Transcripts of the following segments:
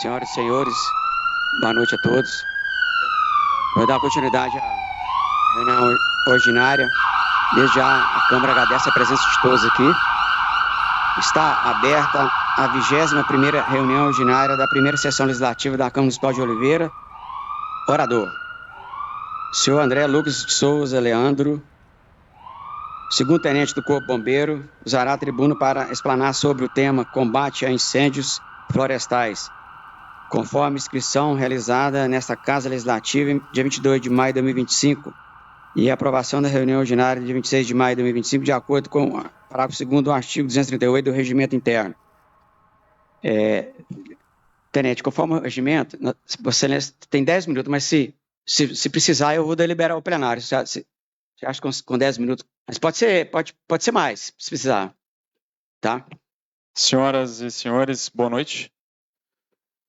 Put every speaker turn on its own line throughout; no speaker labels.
Senhoras e senhores, boa noite a todos. Vou dar continuidade à reunião ordinária. Desde já, a Câmara agradece a presença de todos aqui. Está aberta a 21ª reunião ordinária da primeira sessão legislativa da Câmara Municipal de Oliveira. Orador: senhor André Lucas de Souza Leandro, segundo-tenente do Corpo Bombeiro, usará a tribuna para explanar sobre o tema combate a incêndios florestais, conforme inscrição realizada nesta Casa Legislativa dia 22 de maio de 2025 e aprovação da reunião ordinária de 26 de maio de 2025, de acordo com o parágrafo 2º do artigo 238 do Regimento Interno. Tenente, conforme o regimento, você tem 10 minutos, mas se precisar, eu vou deliberar o plenário. Você acha que com 10 minutos? Mas pode ser mais, se precisar. Tá?
Senhoras e senhores, boa noite.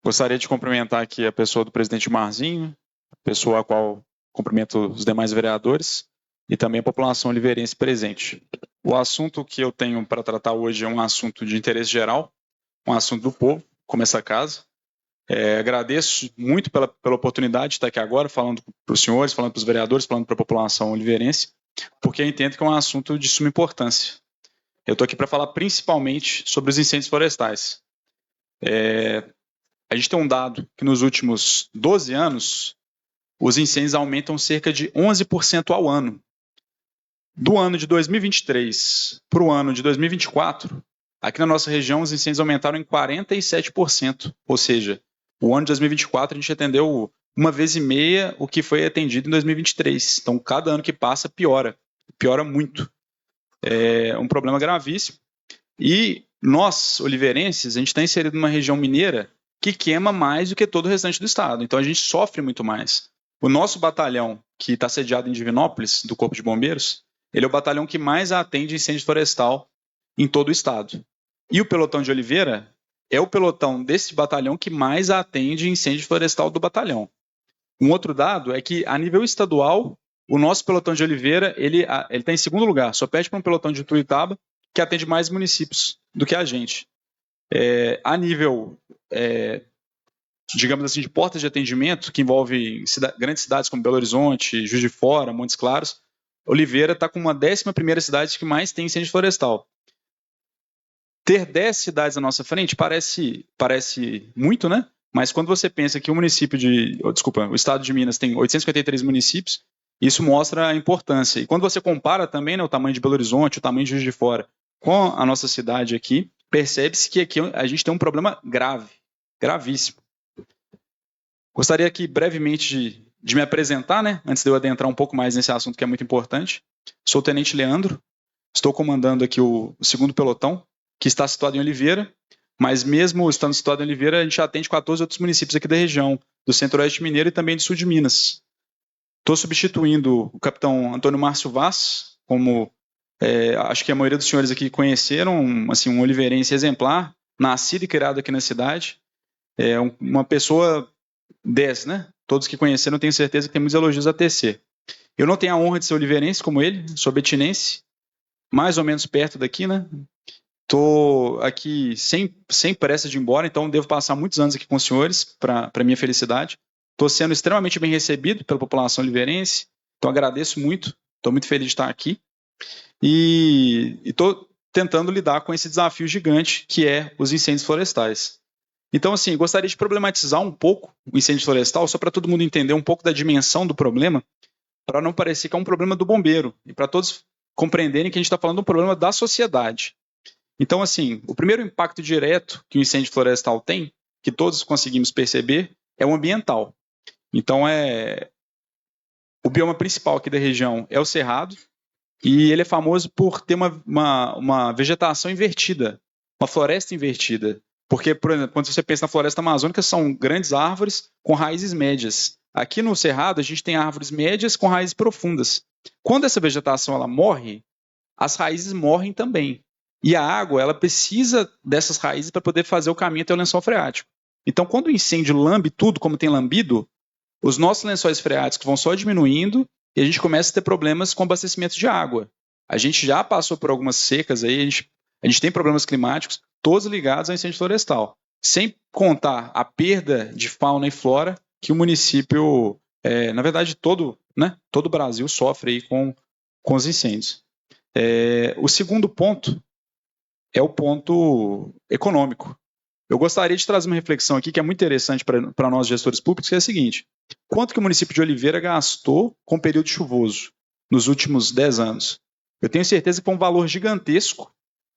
Gostaria de cumprimentar aqui a pessoa do presidente Marzinho, a pessoa a qual cumprimento os demais vereadores e também a população oliveirense presente. O assunto que eu tenho para tratar hoje é um assunto de interesse geral, um assunto do povo, como essa casa. Agradeço muito pela oportunidade de estar aqui agora, falando para os senhores, falando para os vereadores, falando para a população oliveirense, porque eu entendo que é um assunto de suma importância. Eu estou aqui para falar principalmente sobre os incêndios florestais. A gente tem um dado que nos últimos 12 anos, os incêndios aumentam cerca de 11% ao ano. Do ano de 2023 para o ano de 2024, aqui na nossa região os incêndios aumentaram em 47%, ou seja, o ano de 2024 a gente atendeu 1,5 vezes o que foi atendido em 2023. Então, cada ano que passa piora muito. É um problema gravíssimo. E nós, oliveirenses, a gente está inserido numa região mineira que queima mais do que todo o restante do estado. Então, a gente sofre muito mais. O nosso batalhão, que está sediado em Divinópolis, do Corpo de Bombeiros, ele é o batalhão que mais atende incêndio florestal em todo o estado. E o pelotão de Oliveira é o pelotão desse batalhão que mais atende incêndio florestal do batalhão. Um outro dado é que, a nível estadual, o nosso pelotão de Oliveira ele está em segundo lugar, só perde para um pelotão de Tuiutaba, que atende mais municípios do que a gente. A nível, digamos assim, de portas de atendimento, que envolve grandes cidades como Belo Horizonte, Juiz de Fora, Montes Claros, Oliveira está com uma 11ª cidade que mais tem incêndio florestal. Ter 10 cidades à nossa frente parece muito, né? Mas quando você pensa que o estado de Minas tem 853 municípios, isso mostra a importância. E quando você compara também, né, o tamanho de Belo Horizonte, o tamanho de Juiz de Fora com a nossa cidade aqui, percebe-se que aqui a gente tem um problema grave, gravíssimo. Gostaria aqui brevemente de me apresentar, né, antes de eu adentrar um pouco mais nesse assunto que é muito importante. Sou o Tenente Leandro, estou comandando aqui o 2º pelotão, que está situado em Oliveira, mas mesmo estando situado em Oliveira, a gente atende 14 outros municípios aqui da região, do Centro-Oeste Mineiro e também do Sul de Minas. Estou substituindo o capitão Antônio Márcio Vaz, como acho que a maioria dos senhores aqui conheceram, assim, um oliveirense exemplar, nascido e criado aqui na cidade, uma pessoa 10, né? Todos que conheceram, tenho certeza que tem muitos elogios a tecer. Eu não tenho a honra de ser oliveirense como ele, sou betinense, mais ou menos perto daqui, né? Estou aqui sem pressa de ir embora, então devo passar muitos anos aqui com os senhores, para minha felicidade. Estou sendo extremamente bem recebido pela população oliveirense, então agradeço muito, estou muito feliz de estar aqui. E estou tentando lidar com esse desafio gigante que é os incêndios florestais. Então, assim, gostaria de problematizar um pouco o incêndio florestal, só para todo mundo entender um pouco da dimensão do problema, para não parecer que é um problema do bombeiro, e para todos compreenderem que a gente está falando de um problema da sociedade. Então, assim, o primeiro impacto direto que o incêndio florestal tem, que todos conseguimos perceber, é o ambiental. Então, o bioma principal aqui da região é o Cerrado, e ele é famoso por ter uma vegetação invertida, uma floresta invertida. Porque, por exemplo, quando você pensa na floresta amazônica, são grandes árvores com raízes médias. Aqui no Cerrado, a gente tem árvores médias com raízes profundas. Quando essa vegetação ela morre, as raízes morrem também. E a água ela precisa dessas raízes para poder fazer o caminho até o lençol freático. Então, quando o incêndio lambe tudo, como tem lambido, os nossos lençóis freáticos vão só diminuindo e a gente começa a ter problemas com abastecimento de água. A gente já passou por algumas secas aí, a gente tem problemas climáticos, todos ligados ao incêndio florestal. sem contar a perda de fauna e flora que o município, na verdade, todo o Brasil sofre aí com os incêndios. O segundo ponto é o ponto econômico. Eu gostaria de trazer uma reflexão aqui que é muito interessante para nós gestores públicos, que é a seguinte: quanto que o município de Oliveira gastou com o período chuvoso nos últimos 10 anos? Eu tenho certeza que foi um valor gigantesco,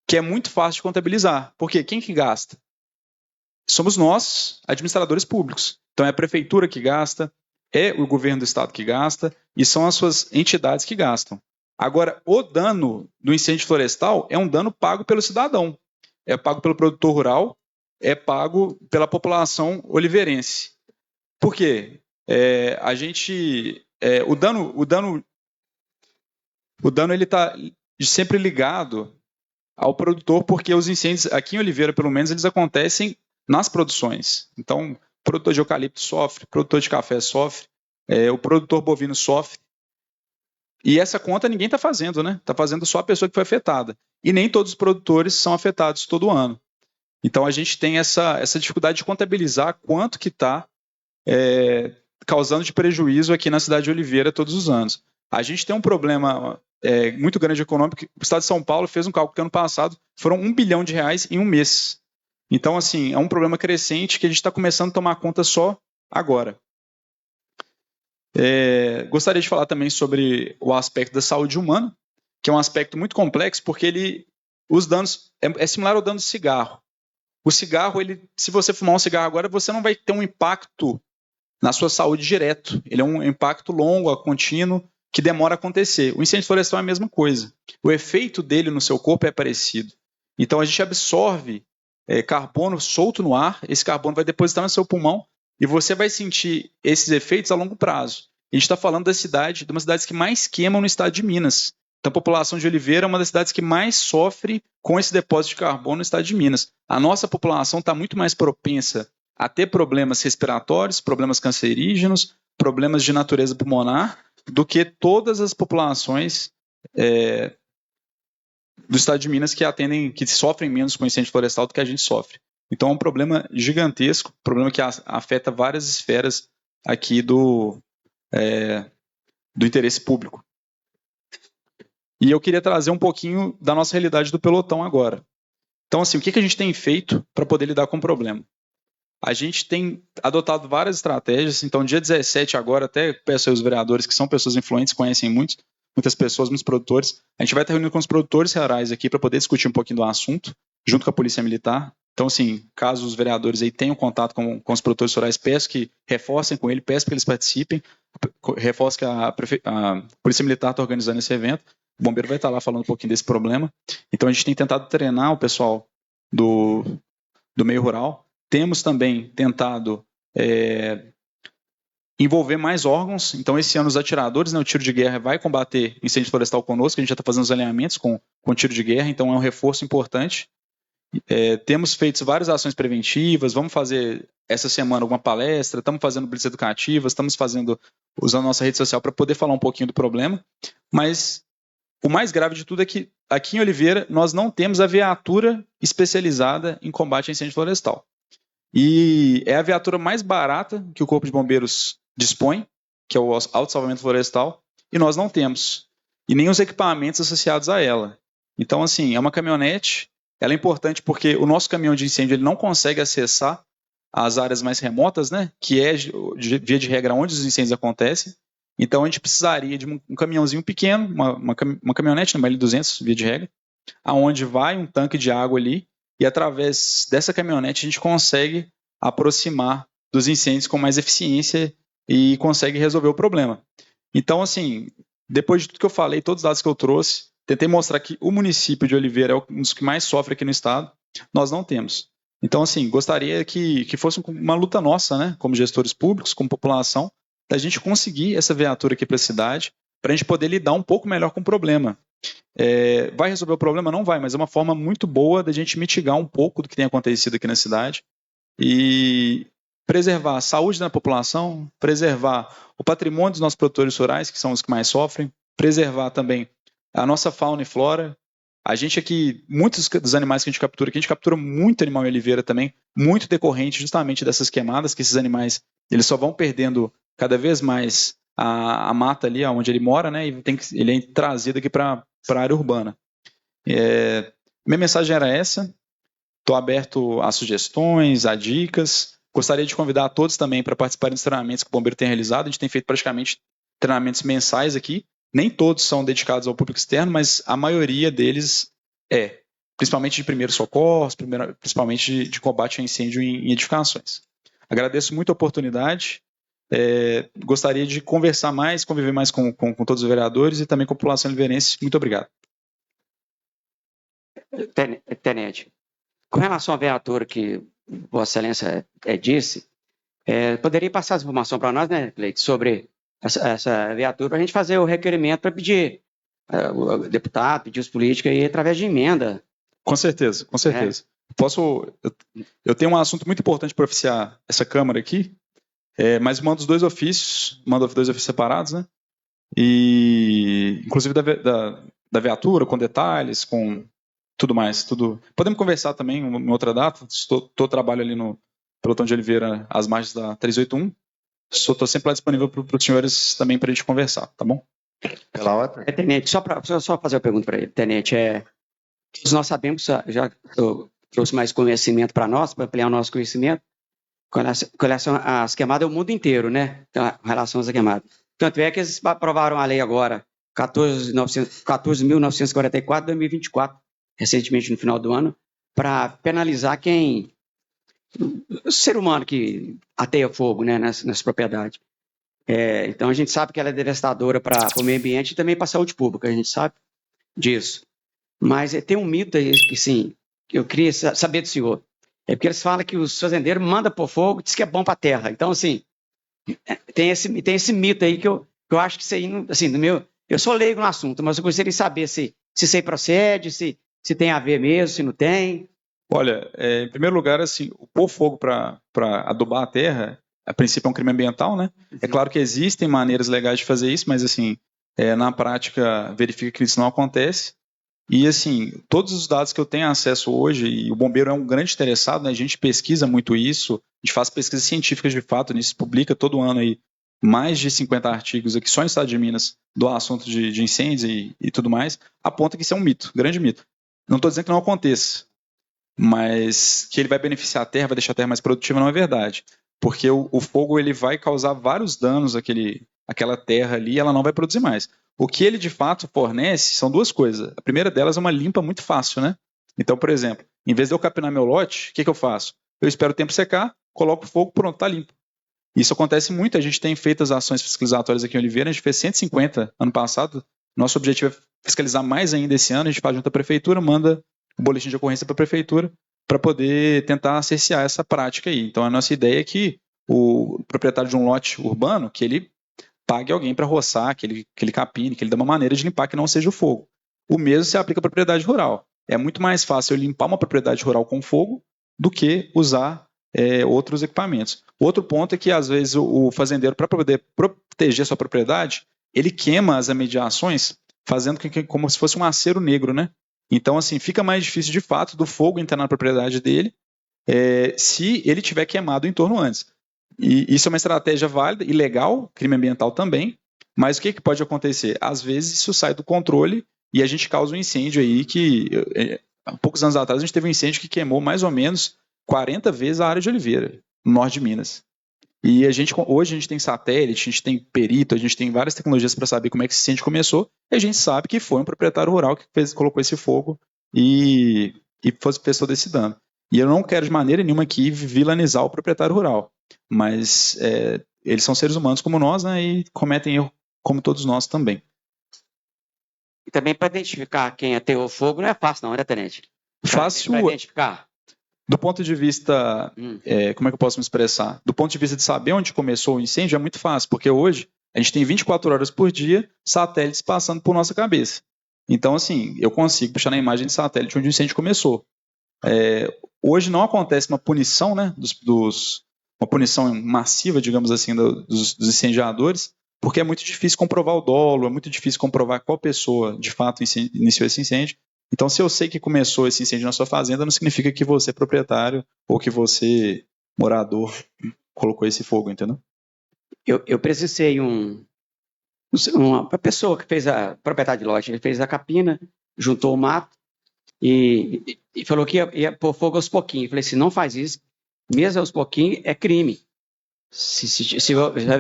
que é muito fácil de contabilizar. Porque quem que gasta? Somos nós, administradores públicos. Então é a prefeitura que gasta, é o governo do estado que gasta e são as suas entidades que gastam. Agora, o dano do incêndio florestal é um dano pago pelo cidadão, é pago pelo produtor rural, é pago pela população oliveirense. Por quê? O dano ele está sempre ligado ao produtor, porque os incêndios aqui em Oliveira, pelo menos, eles acontecem nas produções. Então, o produtor de eucalipto sofre, o produtor de café sofre, o produtor bovino sofre. E essa conta ninguém está fazendo, né? Está fazendo só a pessoa que foi afetada. E nem todos os produtores são afetados todo ano. Então, a gente tem essa dificuldade de contabilizar quanto que está causando de prejuízo aqui na cidade de Oliveira todos os anos. A gente tem um problema muito grande econômico. O estado de São Paulo fez um cálculo que ano passado foram R$1 bilhão em um mês. Então, assim, é um problema crescente que a gente está começando a tomar conta só agora. Gostaria de falar também sobre o aspecto da saúde humana, que é um aspecto muito complexo, porque os danos é similar ao dano do cigarro. O cigarro, se você fumar um cigarro agora, você não vai ter um impacto na sua saúde direto. Ele é um impacto longo, contínuo, que demora a acontecer. O incêndio florestal é a mesma coisa. O efeito dele no seu corpo é parecido. Então, a gente absorve carbono solto no ar, esse carbono vai depositar no seu pulmão e você vai sentir esses efeitos a longo prazo. A gente está falando de uma das cidades que mais queimam no estado de Minas. Então, a população de Oliveira é uma das cidades que mais sofre com esse depósito de carbono no estado de Minas. A nossa população está muito mais propensa a ter problemas respiratórios, problemas cancerígenos, problemas de natureza pulmonar, do que todas as populações do estado de Minas que sofrem menos com incêndio florestal do que a gente sofre. Então é um problema gigantesco, problema que afeta várias esferas aqui do interesse público. E eu queria trazer um pouquinho da nossa realidade do pelotão agora. Então, assim, o que a gente tem feito para poder lidar com o problema? A gente tem adotado várias estratégias. Então, dia 17 agora, até peço aos vereadores, que são pessoas influentes, conhecem muitas pessoas, muitos produtores. A gente vai estar reunindo com os produtores rurais aqui para poder discutir um pouquinho do assunto, junto com a Polícia Militar. Então, assim, caso os vereadores aí tenham contato com os produtores rurais, peço que reforcem com ele, peço que eles participem, reforço que a Polícia Militar está organizando esse evento. O bombeiro vai estar lá falando um pouquinho desse problema. Então, a gente tem tentado treinar o pessoal do meio rural. Temos também tentado envolver mais órgãos. Então, esse ano, os atiradores, o tiro de guerra vai combater incêndio florestal conosco. A gente já está fazendo os alinhamentos com o tiro de guerra, então é um reforço importante. Temos feito várias ações preventivas. Vamos fazer essa semana alguma palestra. Estamos fazendo blitz educativas. Estamos usando nossa rede social para poder falar um pouquinho do problema. Mas o mais grave de tudo é que aqui em Oliveira nós não temos a viatura especializada em combate a incêndio florestal. E é a viatura mais barata que o Corpo de Bombeiros dispõe, que é o autossalvamento florestal, e nós não temos. E nem os equipamentos associados a ela. Então, assim, é uma caminhonete, ela é importante porque o nosso caminhão de incêndio ele não consegue acessar as áreas mais remotas, né, que é, via de regra, onde os incêndios acontecem. Então, a gente precisaria de um caminhãozinho pequeno, uma caminhonete, uma L200, via de regra, aonde vai um tanque de água ali, e através dessa caminhonete a gente consegue aproximar dos incêndios com mais eficiência e consegue resolver o problema. Então, assim, depois de tudo que eu falei, todos os dados que eu trouxe, tentei mostrar que o município de Oliveira é um dos que mais sofre aqui no estado, nós não temos. Então, assim, gostaria que fosse uma luta nossa, né, como gestores públicos, como população, da gente conseguir essa viatura aqui para a cidade, para a gente poder lidar um pouco melhor com o problema. Vai resolver o problema? Não vai, mas é uma forma muito boa da gente mitigar um pouco do que tem acontecido aqui na cidade e preservar a saúde da população, preservar o patrimônio dos nossos produtores rurais, que são os que mais sofrem, preservar também a nossa fauna e flora, A gente aqui, muitos dos animais que a gente captura muito animal em oliveira também, muito decorrente justamente dessas queimadas, que esses animais eles só vão perdendo cada vez mais a mata ali onde ele mora, né? E ele é trazido aqui para a área urbana. Minha mensagem era essa. Estou aberto a sugestões, a dicas. Gostaria de convidar a todos também para participarem dos treinamentos que o Bombeiro tem realizado. A gente tem feito praticamente treinamentos mensais aqui. Nem todos são dedicados ao público externo, mas a maioria deles principalmente de primeiros socorros, principalmente de combate a incêndio em edificações. Agradeço muito a oportunidade. Gostaria de conversar mais, conviver mais com todos os vereadores e também com a população oliveirense. Muito obrigado.
Tenente, com relação à viatura que Vossa Excelência disse, poderia passar essa informação para nós, né, Cleide, sobre essa viatura, para a gente fazer o requerimento para pedir o deputado, pedir os políticos aí através de emenda.
Com certeza, com certeza. Eu tenho um assunto muito importante para oficiar essa Câmara aqui, mas mando dois ofícios separados, né? E inclusive da viatura, com detalhes, com tudo mais. Podemos conversar também em outra data. Estou trabalho ali no Pelotão de Oliveira, às margens da 381. Estou sempre lá disponível para os senhores também para a gente conversar, tá bom?
Tenente, só fazer uma pergunta para ele. Tenente, todos nós sabemos, já eu trouxe mais conhecimento para nós, para ampliar o nosso conhecimento, com relação às queimadas, é o mundo inteiro, né? Com relação às queimadas. Tanto é que eles aprovaram a lei agora, 14.944, 2024, recentemente no final do ano, para penalizar o ser humano que ateia fogo, né, nessa propriedade. Então a gente sabe que ela é devastadora para o meio ambiente e também para a saúde pública, a gente sabe disso. Mas tem um mito aí que, sim, que eu queria saber do senhor. Porque eles falam que os fazendeiros mandam por fogo, diz que é bom para a terra. Então, assim, tem esse mito aí que eu acho que isso aí, assim, eu sou leigo no assunto, mas eu gostaria de saber se isso aí procede, se tem a ver mesmo, se não tem.
Olha, em primeiro lugar, assim, o pôr fogo para adubar a terra, a princípio é um crime ambiental, né? Uhum. É claro que existem maneiras legais de fazer isso, mas, assim, na prática, verifica que isso não acontece. E, assim, todos os dados que eu tenho acesso hoje, e o bombeiro é um grande interessado, né? A gente pesquisa muito isso, a gente faz pesquisas científicas de fato nisso, publica todo ano aí mais de 50 artigos aqui só no estado de Minas do assunto de incêndios e tudo mais, aponta que isso é um mito, grande mito. Não estou dizendo que não aconteça, mas que ele vai beneficiar a terra, vai deixar a terra mais produtiva, não é verdade. Porque o fogo ele vai causar vários danos àquela terra ali e ela não vai produzir mais. O que ele de fato fornece são duas coisas. A primeira delas é uma limpa muito fácil, né? Então, por exemplo, em vez de eu capinar meu lote, o que eu faço? Eu espero o tempo secar, coloco o fogo, pronto, está limpo. Isso acontece muito, a gente tem feito as ações fiscalizatórias aqui em Oliveira, a gente fez 150 ano passado, nosso objetivo é fiscalizar mais ainda esse ano, a gente faz junto à prefeitura, manda o boletim de ocorrência para a prefeitura para poder tentar cercear essa prática aí. Então a nossa ideia é que o proprietário de um lote urbano, que ele pague alguém para roçar, que ele capine, que ele dê uma maneira de limpar que não seja o fogo. O mesmo se aplica à propriedade rural. É muito mais fácil eu limpar uma propriedade rural com fogo do que usar outros equipamentos. Outro ponto é que, às vezes, o fazendeiro, para poder proteger a sua propriedade, ele queima as imediações, fazendo como se fosse um acero negro, né? Então, assim, fica mais difícil, de fato, do fogo entrar na propriedade dele se ele tiver queimado o entorno antes. E isso é uma estratégia válida e legal, crime ambiental também, mas o que pode acontecer? Às vezes isso sai do controle e a gente causa um incêndio aí que, há poucos anos atrás, a gente teve um incêndio que queimou mais ou menos 40 vezes a área de Oliveira, no norte de Minas. E hoje a gente tem satélite, a gente tem perito, a gente tem várias tecnologias para saber como é que esse incêndio começou, e a gente sabe que foi um proprietário rural que colocou esse fogo e fez todo esse dano. E eu não quero de maneira nenhuma aqui vilanizar o proprietário rural, mas eles são seres humanos como nós, né, e cometem erro como todos nós também.
E também para identificar quem ateou fogo não é fácil não, né, tenente?
Fácil
para identificar.
Do ponto de vista, como é que eu posso me expressar? Do ponto de vista de saber onde começou o incêndio é muito fácil, porque hoje a gente tem 24 horas por dia satélites passando por nossa cabeça. Então, assim, eu consigo puxar na imagem de satélite onde o incêndio começou. Hoje não acontece uma punição, né, uma punição massiva, digamos assim, dos incendiadores, porque é muito difícil comprovar o dolo, é muito difícil comprovar qual pessoa de fato iniciou esse incêndio. Então, se eu sei que começou esse incêndio na sua fazenda, não significa que você, proprietário, ou que você, morador, colocou esse fogo, entendeu?
Eu precisei uma pessoa que fez a propriedade de lote, ele fez a capina, juntou o mato e falou que ia pôr fogo aos pouquinhos. Eu falei, se não faz isso, mesmo aos pouquinhos, é crime.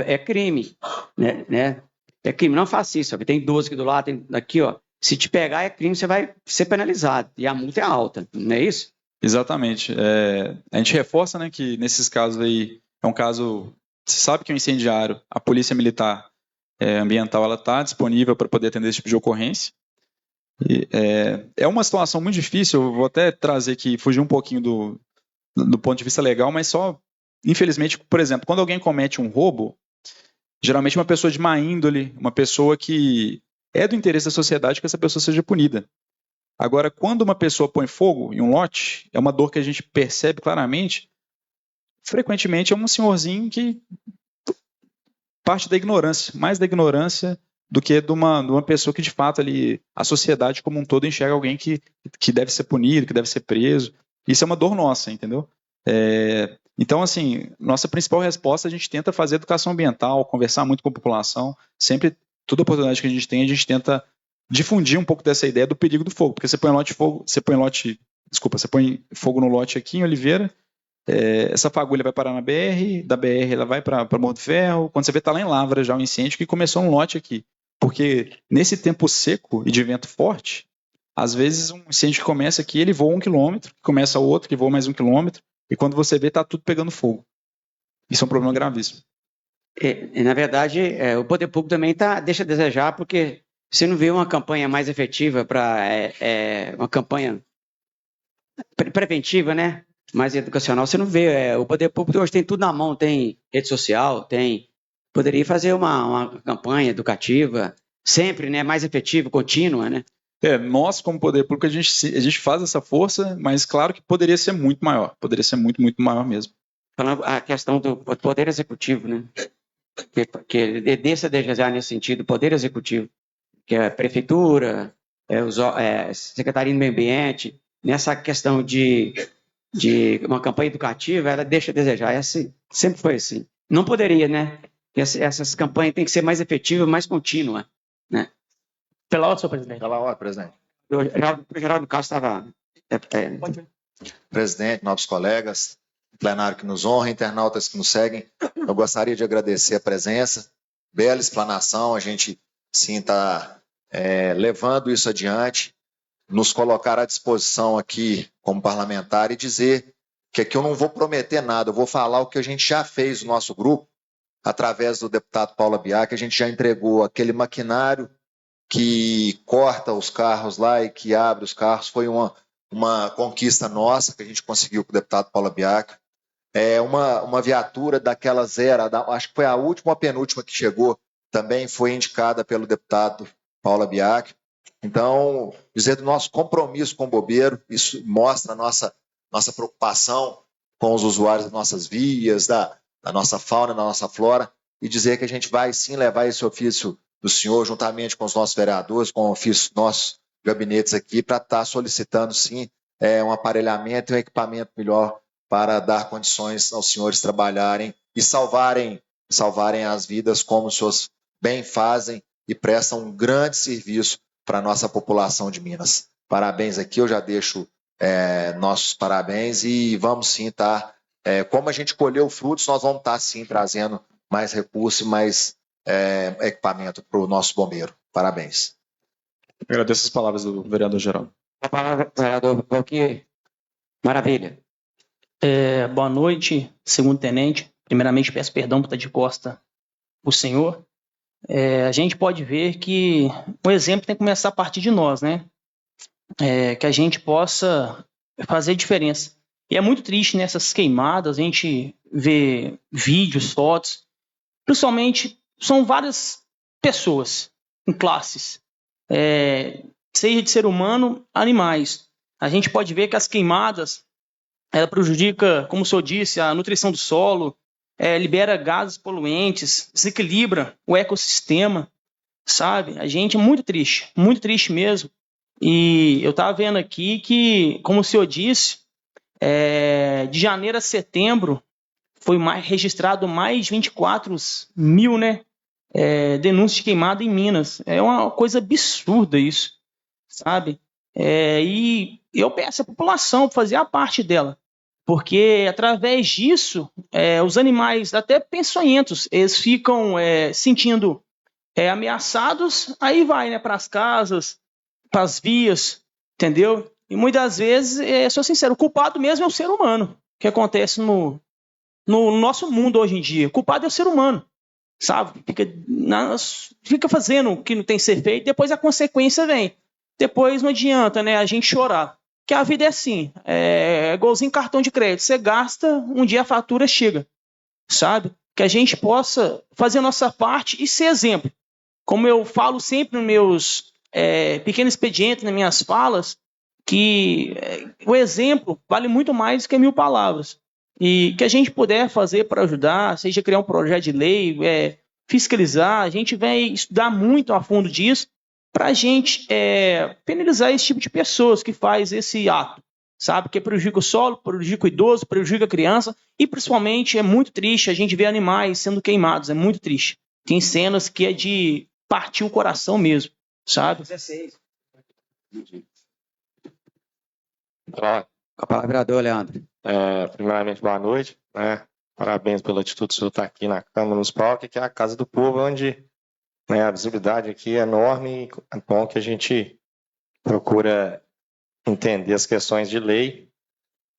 É crime, né? É crime, não faça isso. Tem 12 aqui do lado, tem aqui, ó. Se te pegar é crime, você vai ser penalizado. E a multa é alta, não é isso?
Exatamente. A gente reforça, né, que nesses casos aí, é um caso, você sabe que é um incendiário, a polícia militar ambiental ela está disponível para poder atender esse tipo de ocorrência. E, é uma situação muito difícil, eu vou até trazer aqui, fugir um pouquinho do ponto de vista legal, mas só, infelizmente, por exemplo, quando alguém comete um roubo, geralmente uma pessoa de má índole, uma pessoa que é do interesse da sociedade que essa pessoa seja punida. Agora, quando uma pessoa põe fogo em um lote, é uma dor que a gente percebe claramente, frequentemente é um senhorzinho que parte da ignorância, mais da ignorância do que de uma pessoa que, de fato, ali, a sociedade como um todo enxerga alguém que deve ser punido, que deve ser preso. Isso é uma dor nossa, entendeu? Então, assim, nossa principal resposta, a gente tenta fazer educação ambiental, conversar muito com a população, sempre, toda oportunidade que a gente tem, a gente tenta difundir um pouco dessa ideia do perigo do fogo, porque você põe fogo no lote aqui em Oliveira, essa fagulha vai parar na BR, da BR ela vai para Morro do Ferro, quando você vê, está lá em Lavra já o incêndio que começou um lote aqui. Porque nesse tempo seco e de vento forte, às vezes um incêndio que começa aqui, ele voa 1 quilômetro, começa outro que voa mais 1 quilômetro, e quando você vê, está tudo pegando fogo. Isso é um problema gravíssimo.
Na verdade, o poder público também deixa a desejar, porque você não vê uma campanha mais efetiva para uma campanha preventiva, né? Mais educacional. Você não vê. O poder público hoje tem tudo na mão, tem rede social, poderia fazer uma campanha educativa, sempre, né? Mais efetiva, contínua, né?
Nós, como poder público, a gente faz essa força, mas claro que poderia ser muito maior. Poderia ser muito, muito maior mesmo.
Falando a questão do poder executivo, né? Que desça desejar nesse sentido, poder executivo, que é a prefeitura, Secretaria do Meio Ambiente, nessa questão de uma campanha educativa, ela deixa a desejar. Sempre foi assim. Não poderia, né? Essas campanhas têm que ser mais efetivas, mais contínuas, né?
Pela ordem, senhor presidente.
Pela ordem, presidente.
O Geraldo Castro estava...
Presidente, novos colegas, plenário que nos honra, internautas que nos seguem, eu gostaria de agradecer a presença, bela explanação, a gente sim está levando isso adiante, nos colocar à disposição aqui como parlamentar e dizer que aqui eu não vou prometer nada, eu vou falar o que a gente já fez no nosso grupo, através do deputado Paulo Abiac, a gente já entregou aquele maquinário que corta os carros lá e que abre os carros, foi uma conquista nossa que a gente conseguiu com o deputado Paulo Abiac. Uma viatura daquela zero, acho que foi a última ou a penúltima que chegou, também foi indicada pelo deputado Paulo Abiac. Então, dizer do nosso compromisso com o bombeiro, isso mostra a nossa preocupação com os usuários das nossas vias, da nossa fauna, da nossa flora, e dizer que a gente vai sim levar esse ofício do senhor, juntamente com os nossos vereadores, com o ofício dos nossos gabinetes aqui, para estar solicitando sim um aparelhamento e um equipamento melhor para dar condições aos senhores trabalharem e salvarem as vidas como os senhores bem fazem e prestam um grande serviço para a nossa população de Minas. Parabéns aqui, eu já deixo nossos parabéns e vamos sim estar, como a gente colheu frutos, nós vamos estar sim trazendo mais recursos e mais equipamento para o nosso bombeiro. Parabéns.
Agradeço as palavras do vereador Geraldo.
A palavra, vereador Valquir. Maravilha.
Boa noite, segundo tenente. Primeiramente, peço perdão por estar de costa o senhor. A gente pode ver que o exemplo tem que começar a partir de nós, né? Que a gente possa fazer diferença. E é muito triste nessas queimadas, a gente vê vídeos, fotos, principalmente são várias pessoas em classes, seja de ser humano, animais. A gente pode ver que as queimadas ela prejudica, como o senhor disse, a nutrição do solo, libera gases poluentes, desequilibra o ecossistema, sabe? A gente é muito triste mesmo, E eu estava vendo aqui que, como o senhor disse, de janeiro a setembro foi registrado mais de 24 mil, né, denúncias de queimada em Minas. É uma coisa absurda isso, sabe? E eu peço à população fazer a parte dela, porque através disso, os animais, até peçonhentos, eles ficam sentindo ameaçados, aí vai, né, para as casas, para as vias, entendeu? E muitas vezes, sou sincero, o culpado mesmo é o ser humano, que acontece no nosso mundo hoje em dia. O culpado é o ser humano, sabe? Fica fazendo o que não tem que ser feito, depois a consequência vem. Depois não adianta, né, a gente chorar. Que a vida é assim, igualzinho cartão de crédito. Você gasta, um dia a fatura chega, sabe? Que a gente possa fazer a nossa parte e ser exemplo. Como eu falo sempre nos meus pequenos expedientes, nas minhas falas, que o exemplo vale muito mais do que 1000 palavras. E que a gente puder fazer para ajudar, seja criar um projeto de lei, fiscalizar, a gente vai estudar muito a fundo disso para a gente penalizar esse tipo de pessoas que faz esse ato, sabe? Que prejudica o solo, prejudica o idoso, prejudica a criança e, principalmente, é muito triste a gente ver animais sendo queimados, é muito triste. Tem cenas que é de partir o coração mesmo, sabe?
16.
Olá,
Com a palavra, vereador Leandro.
primeiramente, boa noite, né? Parabéns pela atitude do senhor estar aqui na Câmara Municipal, que é a Casa do Povo, onde, né, a visibilidade aqui é enorme e é bom que a gente procura entender as questões de lei.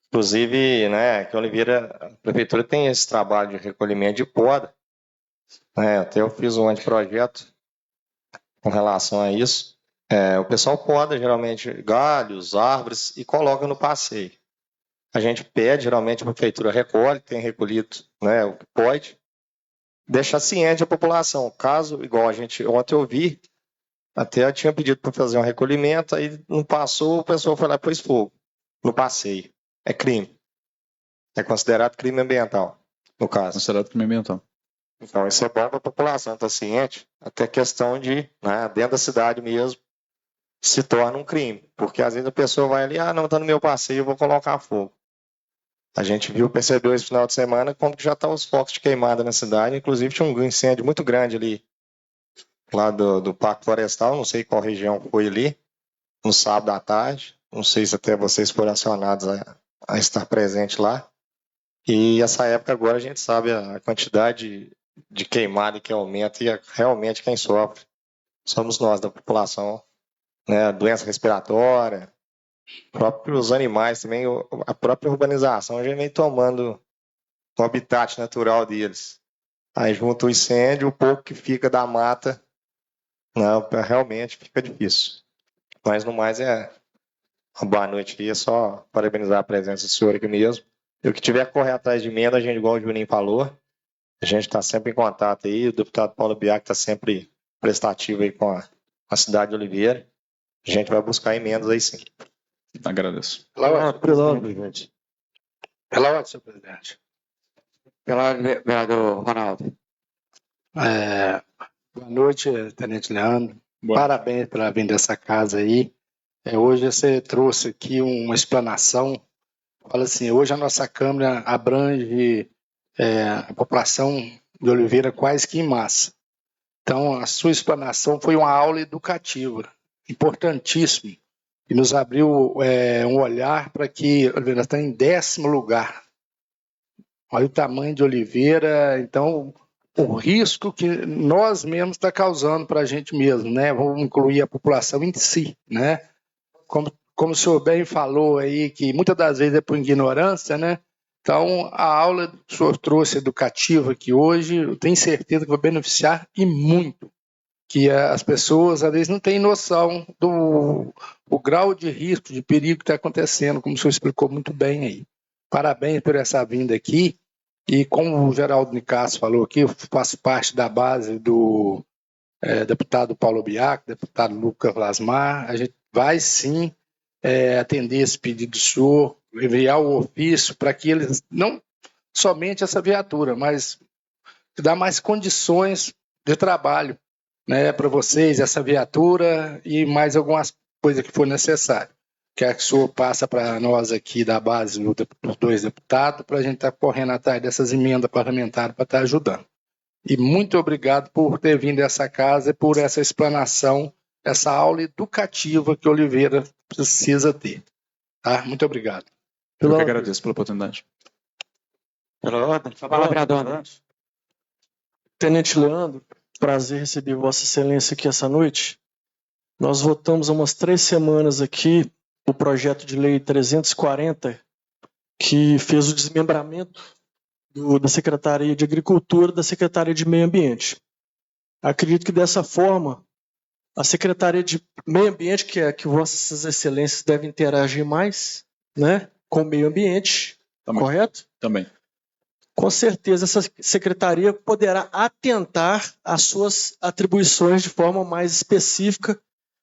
Inclusive, né, que Oliveira, a Prefeitura tem esse trabalho de recolhimento de poda, né? Até eu fiz um anteprojeto com relação a isso. O pessoal poda geralmente galhos, árvores e coloca no passeio. A gente pede, geralmente a prefeitura recolhe, tem recolhido, né, o que pode, deixar ciente a população. Caso, igual a gente ontem eu vi, até eu tinha pedido para fazer um recolhimento, aí não passou, o pessoal foi lá e pôs fogo no passeio. É crime. É considerado crime ambiental, no caso.
Considerado crime ambiental.
Então, isso é bom para a população estar ciente, até questão de, né, dentro da cidade mesmo, se torna um crime. Porque às vezes a pessoa vai ali, não, está no meu passeio, eu vou colocar fogo. A gente percebeu esse final de semana como que já estão os focos de queimada na cidade. Inclusive tinha um incêndio muito grande ali, lá do Parque Florestal, não sei qual região foi ali, no sábado à tarde. Não sei se até vocês foram acionados a estar presente lá. E essa época agora a gente sabe a quantidade de queimada que aumenta e realmente quem sofre somos nós da população, né? Doença respiratória, próprios animais também, a própria urbanização já vem tomando o habitat natural deles. Aí junto o incêndio, o pouco que fica da mata, não, realmente fica difícil. Mas no mais uma boa noite aqui, é só parabenizar a presença do senhor aqui mesmo. E o que tiver que correr atrás de emenda, a gente, igual o Juninho falou, a gente está sempre em contato aí, o deputado Paulo Biak está sempre prestativo aí com a cidade de Oliveira. A gente vai buscar emendas aí sim.
Agradeço.
Pela ordem, senhor presidente.
Pela ordem, vereador Ronaldo.
Boa noite, tenente Leandro.
Boa.
Parabéns pela vinda dessa casa aí. Hoje você trouxe aqui uma explanação. Fala assim, hoje a nossa Câmara abrange a população de Oliveira quase que em massa. Então, a sua explanação foi uma aula educativa, importantíssima, e nos abriu um olhar para que Oliveira está em 10º lugar. Olha o tamanho de Oliveira, então o risco que nós mesmos está causando para a gente mesmo, né? Vamos incluir a população em si, né? Como o senhor bem falou aí, que muitas das vezes é por ignorância, né? Então, a aula que o senhor trouxe educativa aqui hoje, eu tenho certeza que vai beneficiar e muito. Que as pessoas, às vezes, não têm noção do grau de risco, de perigo que está acontecendo, como o senhor explicou muito bem aí. Parabéns por essa vinda aqui. E como o Geraldo Nicasso falou aqui, eu faço parte da base do deputado Paulo Biak, deputado Lucas Lasmar. A gente vai, sim, atender esse pedido do senhor, enviar o ofício para que eles, não somente essa viatura, mas dar mais condições de trabalho, né, para vocês, essa viatura e mais algumas coisa que for necessário. Quer que o senhor passa para nós aqui da base dos 2 deputados, para a gente estar correndo atrás dessas emendas parlamentares para estar ajudando. E muito obrigado por ter vindo a essa casa e por essa explanação, essa aula educativa que Oliveira precisa ter. Tá? Muito obrigado.
Eu que agradeço pela oportunidade.
Pela ordem.
Fala, vereador.
Tenente Leandro, prazer receber Vossa Excelência aqui essa noite. Nós votamos há umas 3 semanas aqui o projeto de lei 340, que fez o desmembramento da Secretaria de Agricultura e da Secretaria de Meio Ambiente. Acredito que dessa forma, a Secretaria de Meio Ambiente, que é que Vossas Excelências devem interagir mais, né, com o meio ambiente,
Também.
correto?
Também.
Com certeza essa secretaria poderá atentar às suas atribuições de forma mais específica,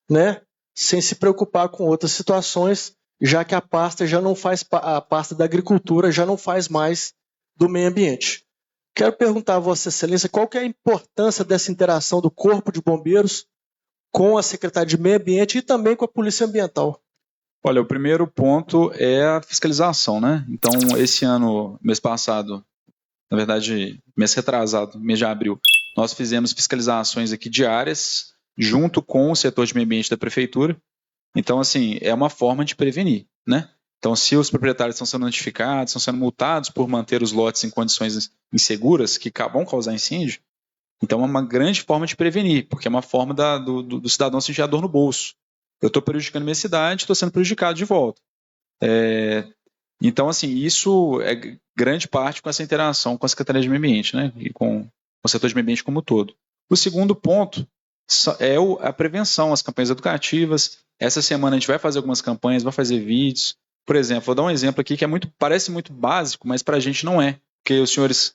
né, sem se preocupar com outras situações, já que a pasta já não faz, a pasta da agricultura já não faz mais do meio ambiente. Quero perguntar a Vossa Excelência qual que é a importância dessa interação do Corpo de Bombeiros com a Secretaria de Meio Ambiente e também com a Polícia Ambiental.
Olha, o primeiro ponto é a fiscalização, né? Então, esse ano, mês passado, na verdade, mês retrasado, mês de abril, nós fizemos fiscalizações aqui diárias junto com o setor de meio ambiente da prefeitura. Então, assim, é uma forma de prevenir, né? Então, se os proprietários estão sendo notificados, estão sendo multados por manter os lotes em condições inseguras, que vão causar incêndio, então é uma grande forma de prevenir, porque é uma forma do cidadão sentir a dor no bolso. Eu estou prejudicando minha cidade, estou sendo prejudicado de volta. Então, assim, isso é grande parte com essa interação com a Secretaria de Meio Ambiente, né? E com o setor de meio ambiente como um todo. O segundo ponto é a prevenção, as campanhas educativas. Essa semana a gente vai fazer algumas campanhas, vai fazer vídeos. Por exemplo, vou dar um exemplo aqui que parece muito básico, mas para a gente não é. Porque os senhores,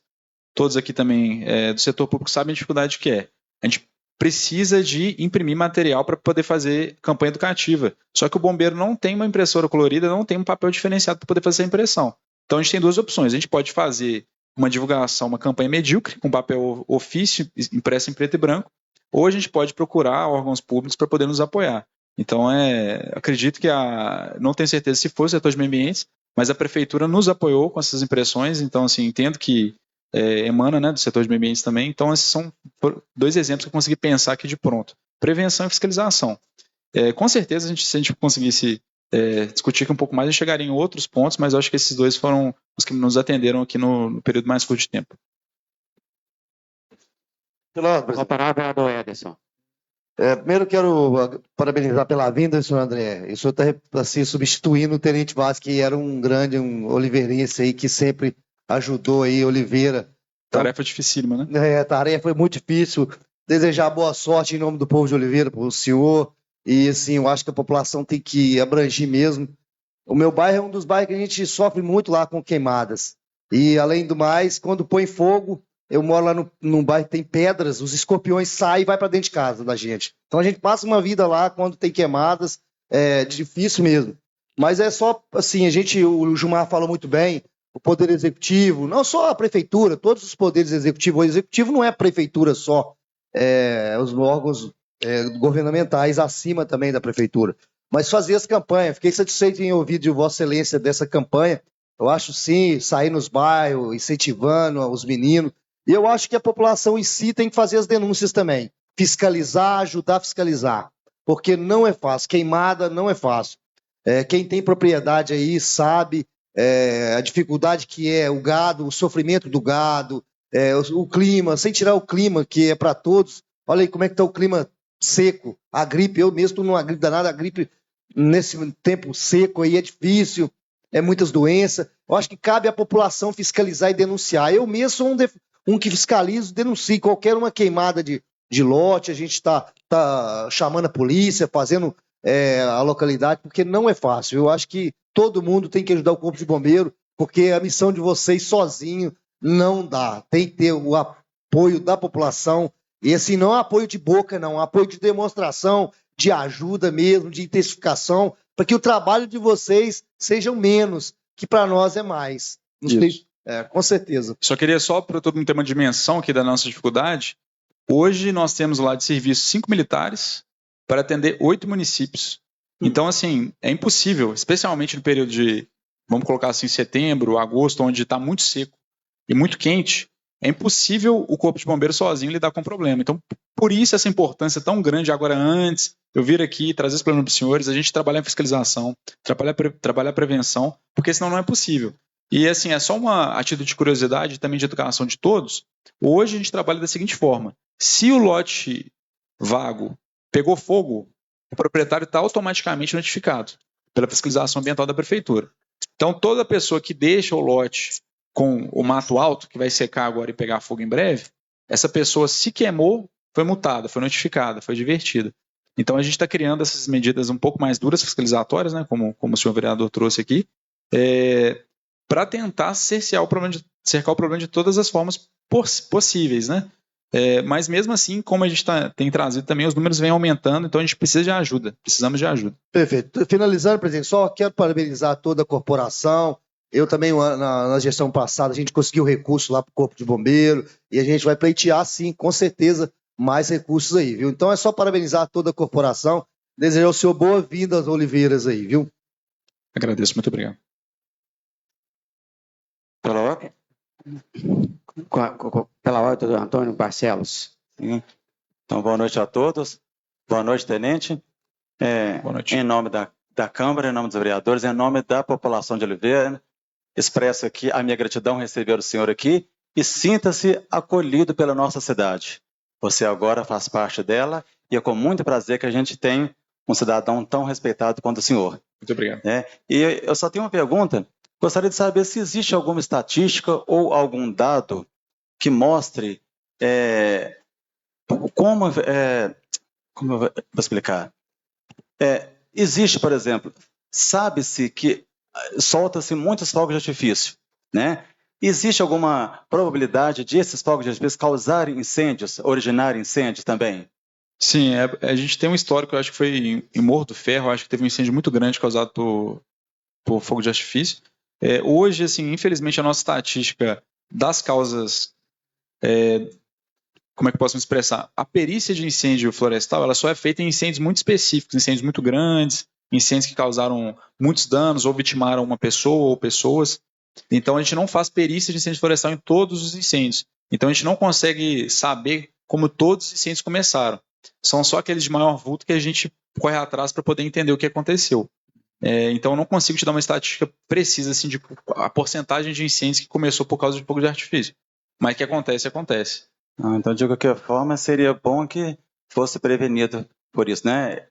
todos aqui também do setor público, sabem a dificuldade que é. A gente precisa de imprimir material para poder fazer campanha educativa. Só que o bombeiro não tem uma impressora colorida, não tem um papel diferenciado para poder fazer essa impressão. Então a gente tem 2 opções. A gente pode fazer uma divulgação, uma campanha medíocre, com papel ofício, impresso em preto e branco, ou a gente pode procurar órgãos públicos para poder nos apoiar. Então, acredito que não tenho certeza se foi o setor de meio ambiente, mas a prefeitura nos apoiou com essas impressões, então, assim, entendo que emana, né, do setor de meio ambiente também. Então, esses são 2 exemplos que eu consegui pensar aqui de pronto. Prevenção e fiscalização. Com certeza, se a gente conseguisse discutir aqui um pouco mais, a gente chegaria em outros pontos, mas eu acho que esses 2 foram os que nos atenderam aqui no período mais curto de tempo.
Vou parar, vereador Ederson.
Primeiro quero parabenizar pela vinda, senhor André. O senhor está assim, substituindo o Tenente Vaz, que era um oliveirense aí, que sempre ajudou aí, Oliveira.
Tarefa dificílima, né?
A tarefa foi muito difícil. Desejar boa sorte em nome do povo de Oliveira para o senhor. E assim, eu acho que a população tem que abranger mesmo. O meu bairro é um dos bairros que a gente sofre muito lá com queimadas. E além do mais, quando põe fogo, eu moro lá num bairro que tem pedras, os escorpiões saem e vai para dentro de casa da gente. Então a gente passa uma vida lá quando tem queimadas, é difícil mesmo. Mas é só assim, o Gilmar falou muito bem, o Poder Executivo, não só a Prefeitura, todos os poderes executivos. O Executivo não é a Prefeitura só, os órgãos governamentais acima também da Prefeitura. Mas fazer as campanhas, fiquei satisfeito em ouvir de Vossa Excelência dessa campanha. Eu acho sim, sair nos bairros, incentivando os meninos. E eu acho que a população em si tem que fazer as denúncias também. Fiscalizar, ajudar a fiscalizar. Porque não é fácil. Queimada não é fácil. Quem tem propriedade aí sabe a dificuldade que é o gado, o sofrimento do gado, o clima, sem tirar o clima, que é para todos. Olha aí como é que está o clima seco. A gripe, eu mesmo estou numa gripe danada, a gripe nesse tempo seco aí é difícil, muitas doenças. Eu acho que cabe à população fiscalizar e denunciar. Eu mesmo sou um que fiscalizo, denuncio qualquer uma queimada de lote, a gente está chamando a polícia, fazendo a localidade, porque não é fácil. Eu acho que todo mundo tem que ajudar o Corpo de Bombeiro, porque a missão de vocês sozinho não dá. Tem que ter o apoio da população, e assim, não é apoio de boca, não, é apoio de demonstração, de ajuda mesmo, de intensificação, para que o trabalho de vocês seja menos, que para nós é mais. Com certeza.
Só queria para todo mundo ter uma dimensão aqui da nossa dificuldade. Hoje nós temos lá de serviço 5 militares para atender 8 municípios. Então, assim, é impossível, especialmente no período de, vamos colocar assim, setembro, agosto, onde está muito seco e muito quente, é impossível o Corpo de Bombeiros sozinho lidar com o problema. Então, por isso essa importância tão grande agora antes, eu vir aqui, trazer esse plano para os senhores, a gente trabalhar em fiscalização, trabalhar prevenção, porque senão não é possível. E, assim, é só uma atitude de curiosidade e também de educação de todos. Hoje a gente trabalha da seguinte forma: se o lote vago pegou fogo, o proprietário está automaticamente notificado pela fiscalização ambiental da prefeitura. Então, toda pessoa que deixa o lote com o mato alto, que vai secar agora e pegar fogo em breve, essa pessoa se queimou, foi multada, foi notificada, foi divertida. Então, a gente está criando essas medidas um pouco mais duras, fiscalizatórias, né, como o senhor vereador trouxe aqui, para tentar cercar o problema de todas as formas possíveis, né? Mas mesmo assim, como a gente tem trazido também, os números vêm aumentando, então a gente precisa de ajuda, precisamos de ajuda.
Perfeito. Finalizando, presidente, só quero parabenizar toda a corporação. Eu também, na gestão passada, a gente conseguiu recurso lá para o Corpo de Bombeiro e a gente vai pleitear, sim, com certeza, mais recursos aí, viu? Então é só parabenizar toda a corporação, desejar ao senhor boa-vinda às Oliveiras aí, viu?
Agradeço, muito obrigado.
Pela ordem? Pela ordem do Antônio Barcelos.
Sim. Então, boa noite a todos. Boa noite, tenente.
Boa noite.
Em nome da Câmara, em nome dos vereadores, em nome da população de Oliveira, expresso aqui a minha gratidão em receber o senhor aqui e sinta-se acolhido pela nossa cidade. Você agora faz parte dela e é com muito prazer que a gente tem um cidadão tão respeitado quanto o senhor.
Muito obrigado.
E eu só tenho uma pergunta. Gostaria de saber se existe alguma estatística ou algum dado que mostre como eu vou explicar. Existe, por exemplo, sabe-se que solta-se muitos fogos de artifício, né? Existe alguma probabilidade de esses fogos de artifício causarem incêndios, originarem incêndios também?
Sim, a gente tem um histórico, eu acho que foi em Morro do Ferro, acho que teve um incêndio muito grande causado por fogo de artifício. Hoje, assim, infelizmente, a nossa estatística das causas, como é que eu posso me expressar? A perícia de incêndio florestal, ela só é feita em incêndios muito específicos, incêndios muito grandes, incêndios que causaram muitos danos ou vitimaram uma pessoa ou pessoas. Então, a gente não faz perícia de incêndio florestal em todos os incêndios. Então, a gente não consegue saber como todos os incêndios começaram. São só aqueles de maior vulto que a gente corre atrás para poder entender o que aconteceu. Então, eu não consigo te dar uma estatística precisa assim, de a porcentagem de incêndios que começou por causa de fogo de artifício. Mas que acontece, acontece.
Então, de qualquer forma, seria bom que fosse prevenido por isso, né?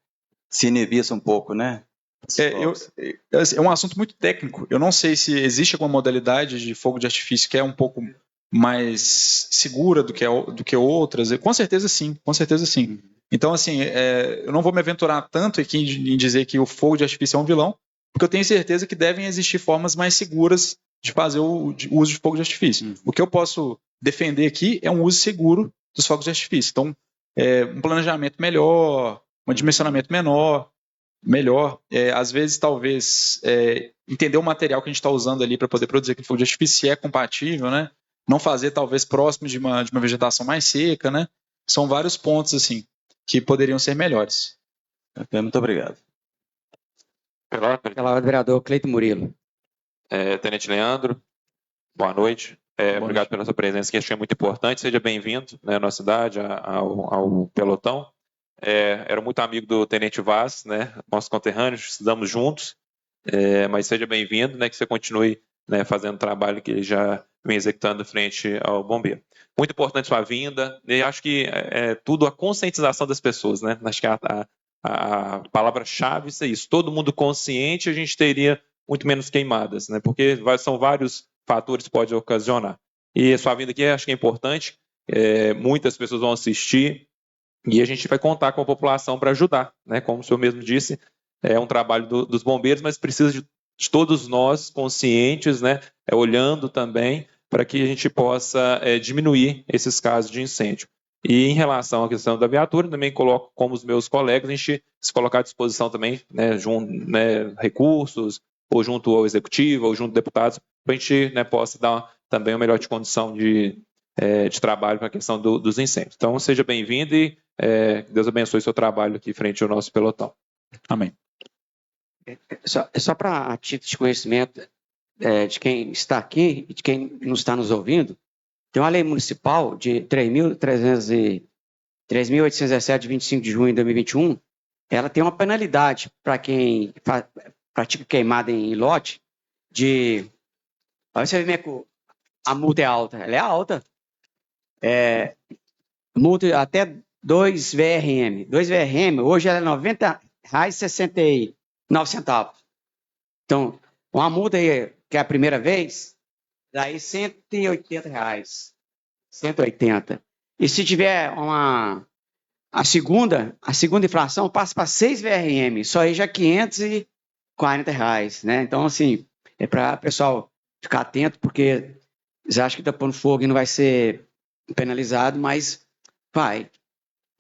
Se inibisse um pouco, né?
É um assunto muito técnico. Eu não sei se existe alguma modalidade de fogo de artifício que é um pouco mais segura do que outras. Com certeza sim, com certeza sim. Então, assim, eu não vou me aventurar tanto aqui em dizer que o fogo de artifício é um vilão, porque eu tenho certeza que devem existir formas mais seguras de fazer o uso de fogo de artifício. O que eu posso defender aqui é um uso seguro dos fogos de artifício. Então, um planejamento melhor, um dimensionamento melhor. Às vezes, talvez, entender o material que a gente está usando ali para poder produzir aquele fogo de artifício, se é compatível, né? Não fazer, talvez, próximo de uma vegetação mais seca, né? São vários pontos, assim, que poderiam ser melhores.
Muito obrigado.
Pela ordem, vereador Cleito Murilo.
Tenente Leandro, boa noite. Obrigado pela sua presença, que achei muito importante. Seja bem-vindo, né, à nossa cidade, ao pelotão. Era muito amigo do Tenente Vaz, né, nosso conterrâneo, estudamos juntos, mas seja bem-vindo, né, que você continue, né, fazendo o trabalho que ele já vem executando frente ao bombeiro. Muito importante sua vinda, e acho que tudo a conscientização das pessoas, né, acho que a palavra-chave é isso, todo mundo consciente, a gente teria muito menos queimadas, né, porque são vários fatores que pode ocasionar. E a sua vinda aqui acho que é importante, muitas pessoas vão assistir, e a gente vai contar com a população para ajudar, né? Como o senhor mesmo disse, é um trabalho dos bombeiros, mas precisa de todos nós conscientes, né? Olhando também para que a gente possa diminuir esses casos de incêndio. E em relação à questão da viatura, também coloco como os meus colegas, a gente se colocar à disposição também, né? Recursos, ou junto ao executivo, ou junto a deputados, para a gente, né, possa dar também uma melhor condição de trabalho para a questão dos incêndios. Então, seja bem-vindo e Deus abençoe o seu trabalho aqui frente ao nosso pelotão.
Amém.
Só para título de conhecimento de quem está aqui e de quem não está nos ouvindo, tem uma lei municipal de 3.817, de 25 de junho de 2021, ela tem uma penalidade para quem pratica queimada em lote de... Aí você vê que a multa é alta. Ela é alta. Multa até 2 VRM. 2 VRM, hoje ela é R$ 90,69. Então, uma multa aí, que é a primeira vez, daí R$ 180. 180. E se tiver a segunda inflação passa para 6 VRM, só aí já R$ 540, né? Então, assim, é para o pessoal ficar atento, porque eles acham que está pondo fogo e não vai ser penalizado, mas vai.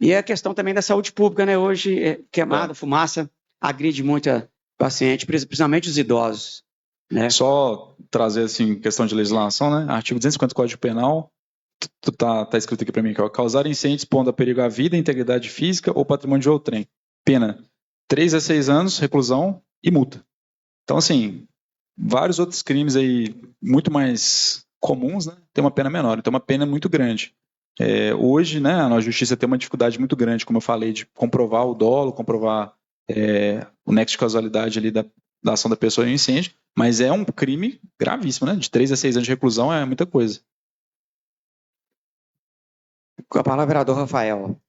E a questão também da saúde pública, né? Hoje, queimada, fumaça, agride muito a paciente, principalmente os idosos, né?
Só trazer, assim, questão de legislação, né? Artigo 250 do Código Penal, tá escrito aqui para mim, que é causar incêndio expondo a perigo à vida, integridade física ou patrimônio de outrem. Pena 3 a 6 anos, reclusão e multa. Então, assim, vários outros crimes aí muito mais comuns, né? Tem uma pena menor, então uma pena muito grande. Hoje, né, a justiça tem uma dificuldade muito grande, como eu falei, de comprovar o dolo, comprovar o nexo de causalidade ali da ação da pessoa em incêndio, mas é um crime gravíssimo, né? De 3 a 6 anos de reclusão é muita coisa.
Com a palavra, vereador Rafael.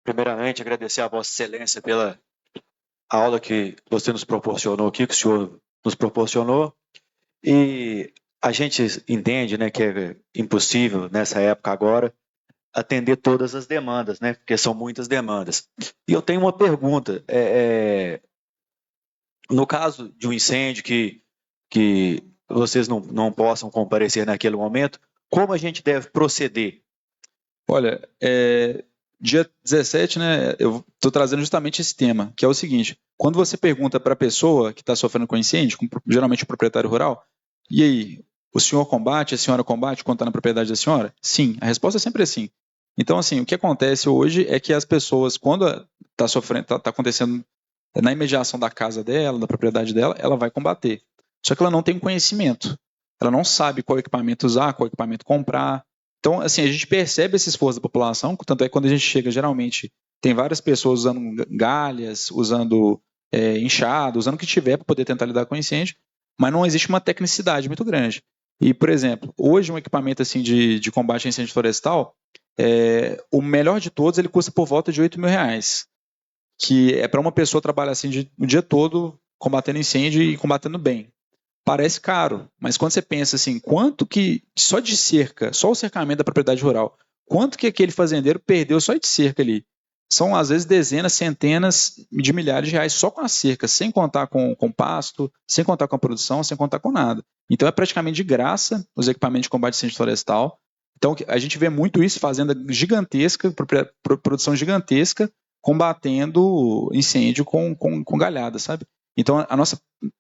Primeiramente, agradecer a Vossa Excelência pela aula que você nos proporcionou aqui, que o senhor nos proporcionou. E a gente entende, né, que é impossível, nessa época agora, atender todas as demandas, né, porque são muitas demandas. E eu tenho uma pergunta. No caso de um incêndio que vocês não possam comparecer naquele momento, como a gente deve proceder?
Olha, dia 17, né, eu estou trazendo justamente esse tema, que é o seguinte: quando você pergunta para a pessoa que está sofrendo com incêndio, geralmente o proprietário rural, e aí, o senhor combate, a senhora combate quando está na propriedade da senhora? Sim, a resposta é sempre assim. Então, assim, o que acontece hoje é que as pessoas, quando está sofrendo, está acontecendo na imediação da casa dela, da propriedade dela, ela vai combater. Só que ela não tem conhecimento. Ela não sabe qual equipamento usar, qual equipamento comprar. Então, assim, a gente percebe esse esforço da população, tanto é que quando a gente chega, geralmente, tem várias pessoas usando galhas, usando enxada, usando o que tiver para poder tentar lidar com o incêndio, mas não existe uma tecnicidade muito grande. E, por exemplo, hoje um equipamento assim de combate a incêndio florestal, o melhor de todos, ele custa por volta de R$8.000, que é para uma pessoa trabalhar assim o dia todo combatendo incêndio e combatendo bem. Parece caro, mas quando você pensa assim, quanto que só de cerca, só o cercamento da propriedade rural, quanto que aquele fazendeiro perdeu só de cerca ali? São às vezes dezenas, centenas de milhares de reais só com a cerca, sem contar com pasto, sem contar com a produção, sem contar com nada. Então é praticamente de graça os equipamentos de combate a incêndio florestal. Então a gente vê muito isso, fazenda gigantesca, produção gigantesca, combatendo incêndio com galhada, sabe? Então a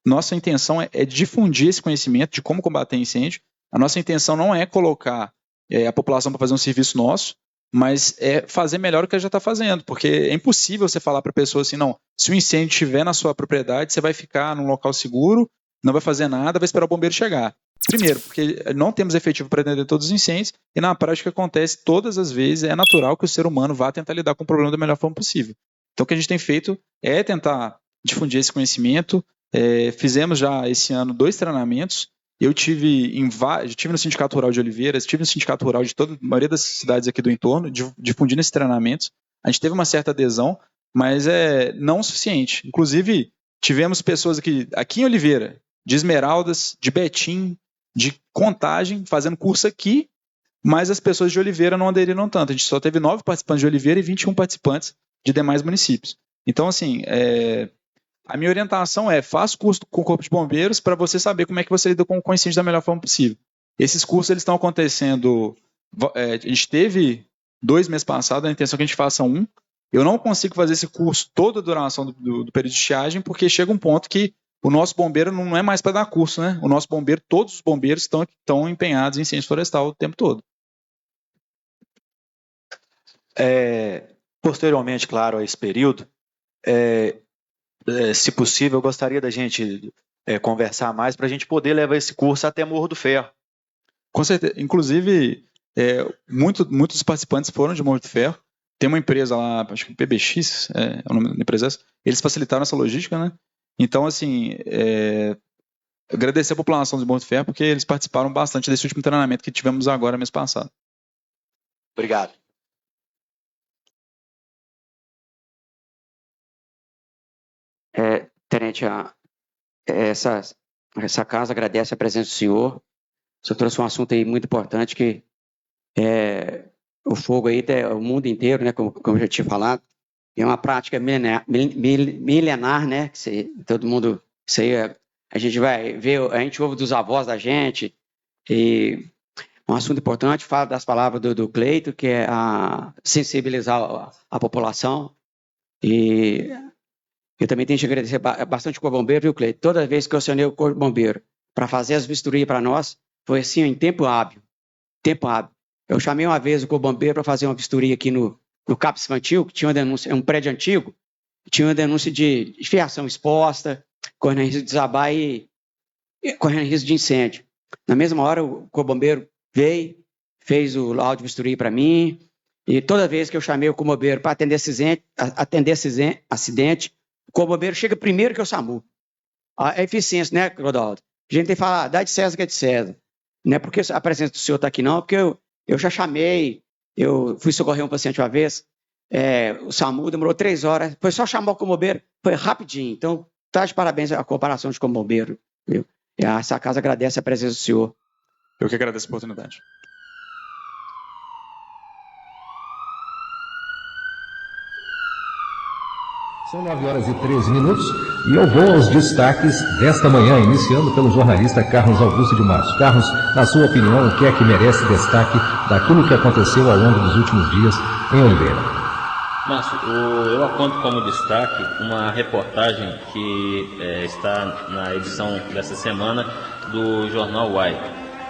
nossa intenção é difundir esse conhecimento de como combater incêndio. A nossa intenção não é colocar a população para fazer um serviço nosso, mas é fazer melhor o que ela já está fazendo, porque é impossível você falar para a pessoa assim, não, se o incêndio estiver na sua propriedade, você vai ficar num local seguro, não vai fazer nada, vai esperar o bombeiro chegar. Primeiro, porque não temos efetivo para atender todos os incêndios, e na prática acontece todas as vezes, é natural que o ser humano vá tentar lidar com o problema da melhor forma possível. Então o que a gente tem feito é tentar difundir esse conhecimento. Fizemos já esse ano 2 treinamentos. Eu tive no Sindicato Rural de Oliveiras, tive no Sindicato Rural de toda a maioria das cidades aqui do entorno, difundindo esses treinamentos. A gente teve uma certa adesão, mas não o suficiente. Inclusive, tivemos pessoas aqui em Oliveira, de Esmeraldas, de Betim, de Contagem, fazendo curso aqui, mas as pessoas de Oliveira não aderiram tanto. A gente só teve 9 participantes de Oliveira e 21 participantes de demais municípios. Então, assim, a minha orientação faça curso com o Corpo de Bombeiros para você saber como é que você lida com o incêndio da melhor forma possível. Esses cursos eles estão acontecendo, a gente teve 2 meses passados, a intenção é que a gente faça um. Eu não consigo fazer esse curso toda a duração do período de estiagem, porque chega um ponto que o nosso bombeiro não é mais para dar curso, né? O nosso bombeiro, todos os bombeiros estão empenhados em incêndio florestal o tempo todo.
Posteriormente, claro, a esse período, se possível, eu gostaria da gente conversar mais para a gente poder levar esse curso até Morro do Ferro.
Com certeza. Inclusive, muitos participantes foram de Morro do Ferro. Tem uma empresa lá, acho que PBX, é o nome da empresa. Eles facilitaram essa logística, né? Então, assim, agradecer a população de Morro do Ferro, porque eles participaram bastante desse último treinamento que tivemos agora, mês passado.
Obrigado.
Tenente, essa casa agradece a presença do senhor. O senhor trouxe um assunto aí muito importante, que o fogo aí, o mundo inteiro, né, como eu já tinha falado, é uma prática milenar, né, que todo mundo, isso aí a gente vai ver, a gente ouve dos avós da gente, e um assunto importante, fala das palavras do Cleito, que é sensibilizar a população, e eu também tenho que agradecer bastante o Corpo Bombeiro, viu, Cleito? Toda vez que eu acionei o Corpo Bombeiro para fazer as vistorias para nós, foi assim, em tempo hábil. Eu chamei uma vez o Corpo Bombeiro para fazer uma vistoria aqui no CAPS Infantil, que tinha uma denúncia, um prédio antigo, tinha uma denúncia de fiação exposta, correndo risco de desabar e correndo risco de incêndio. Na mesma hora, o Corpo Bombeiro veio, fez o laudo de vistoria para mim, e toda vez que eu chamei o Corpo Bombeiro para atender esse acidente, o Corpo Bombeiro chega primeiro que o SAMU. A eficiência, né, Rodolfo? A gente tem que falar, dá de César que é de César. Não é porque a presença do senhor está aqui, não, porque eu já chamei, eu fui socorrer um paciente uma vez, o SAMU demorou 3 horas, foi só chamar o Corpo Bombeiro, foi rapidinho. Então, tá de parabéns a comparação de Corpo Bombeiro. Viu? Essa casa agradece a presença do senhor.
Eu que agradeço a oportunidade.
São 9h13 e eu vou aos destaques desta manhã, iniciando pelo jornalista Carlos Augusto de Matos. Carlos, na sua opinião, o que é que merece destaque daquilo que aconteceu ao longo dos últimos dias em Oliveira?
Márcio, eu aponto como destaque uma reportagem que está na edição dessa semana do jornal Uai.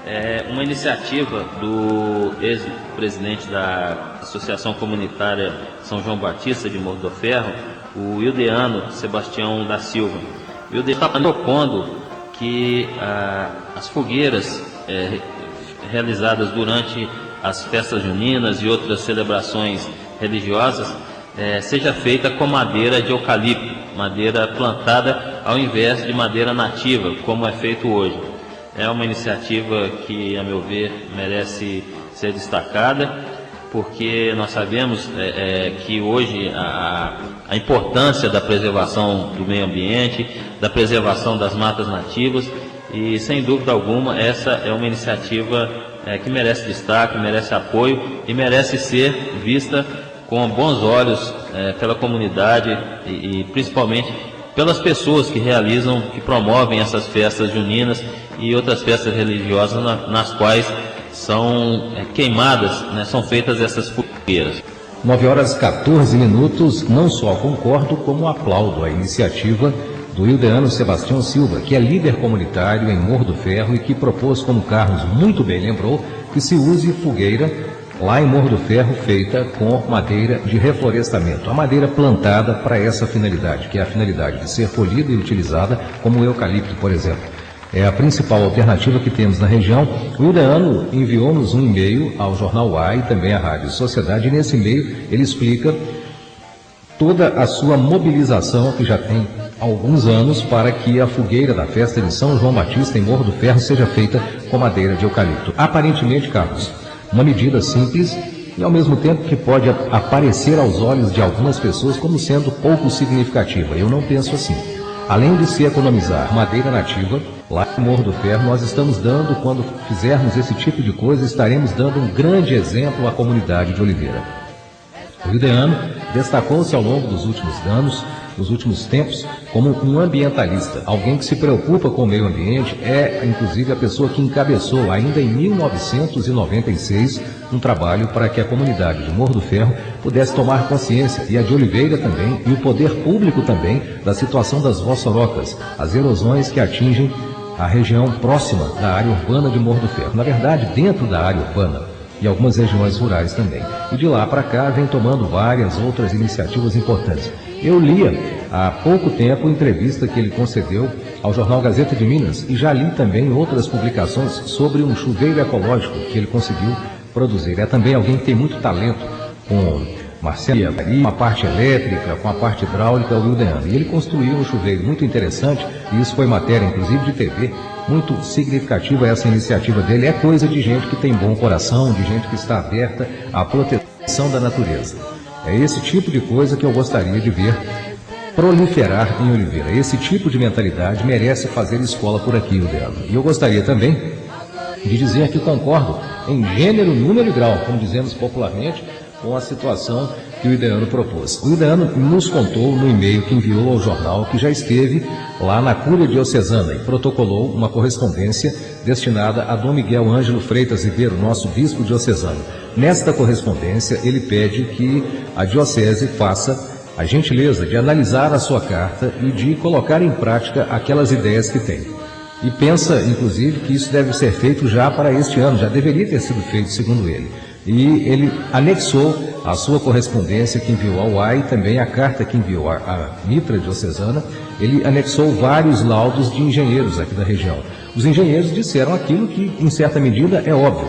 É uma iniciativa do ex-presidente da Associação Comunitária São João Batista de Morro do Ferro, o Ildeano Sebastião da Silva. O Ildeano está propondo que as fogueiras realizadas durante as festas juninas e outras celebrações religiosas seja feita com madeira de eucalipto, madeira plantada ao invés de madeira nativa, como é feito hoje. É uma iniciativa que, a meu ver, merece ser destacada, porque nós sabemos que hoje a importância da preservação do meio ambiente, da preservação das matas nativas, e sem dúvida alguma essa é uma iniciativa que merece destaque, merece apoio e merece ser vista com bons olhos pela comunidade e principalmente pelas pessoas que realizam, que promovem essas festas juninas e outras festas religiosas nas quais são queimadas, né, são feitas essas fogueiras.
9h14, não só concordo, como aplaudo a iniciativa do Ildeano Sebastião Silva, que é líder comunitário em Morro do Ferro e que propôs, como Carlos muito bem lembrou, que se use fogueira lá em Morro do Ferro feita com madeira de reflorestamento, a madeira plantada para essa finalidade, que é a finalidade de ser colhida e utilizada como o eucalipto, por exemplo. É a principal alternativa que temos na região. O Ildeano enviou-nos um e-mail ao Jornal Uai e também à Rádio Sociedade, e nesse e-mail ele explica toda a sua mobilização, que já tem alguns anos, para que a fogueira da festa de São João Batista em Morro do Ferro seja feita com madeira de eucalipto. Aparentemente, Carlos, uma medida simples e ao mesmo tempo que pode aparecer aos olhos de algumas pessoas como sendo pouco significativa. Eu não penso assim. Além de se economizar madeira nativa, lá em Morro do Ferro nós estamos dando, quando fizermos esse tipo de coisa, estaremos dando um grande exemplo à comunidade de Oliveira. O Ildeano destacou-se ao longo dos últimos anos, nos últimos tempos, como um ambientalista, alguém que se preocupa com o meio ambiente, inclusive a pessoa que encabeçou ainda em 1996 um trabalho para que a comunidade de Morro do Ferro pudesse tomar consciência, e a de Oliveira também, e o poder público também, da situação das vossorocas, as erosões que atingem a região próxima da área urbana de Morro do Ferro, na verdade dentro da área urbana, e algumas regiões rurais também. E de lá para cá vem tomando várias outras iniciativas importantes. Eu lia há pouco tempo entrevista que ele concedeu ao jornal Gazeta de Minas e já li também outras publicações sobre um chuveiro ecológico que ele conseguiu produzir. É também alguém que tem muito talento com Marcelo, com a parte elétrica, com a parte hidráulica, o Wildeano. E ele construiu um chuveiro muito interessante, e isso foi matéria, inclusive, de TV, muito significativa essa iniciativa dele. É coisa de gente que tem bom coração, de gente que está aberta à proteção da natureza. É esse tipo de coisa que eu gostaria de ver proliferar em Oliveira. Esse tipo de mentalidade merece fazer escola por aqui, Wildeano. E eu gostaria também de dizer que concordo em gênero, número e grau, como dizemos popularmente, com a situação que o Wildeano propôs. O Wildeano nos contou no e-mail que enviou ao jornal que já esteve lá na Cúria Diocesana e protocolou uma correspondência destinada a Dom Miguel Ângelo Freitas Ribeiro, nosso bispo diocesano. Nesta correspondência, ele pede que a diocese faça a gentileza de analisar a sua carta e de colocar em prática aquelas ideias que tem. E pensa, inclusive, que isso deve ser feito já para este ano, já deveria ter sido feito, segundo ele. E ele anexou a sua correspondência que enviou ao UAI, também a carta que enviou à Mitra Diocesana, ele anexou vários laudos de engenheiros aqui da região. Os engenheiros disseram aquilo que, em certa medida, é óbvio,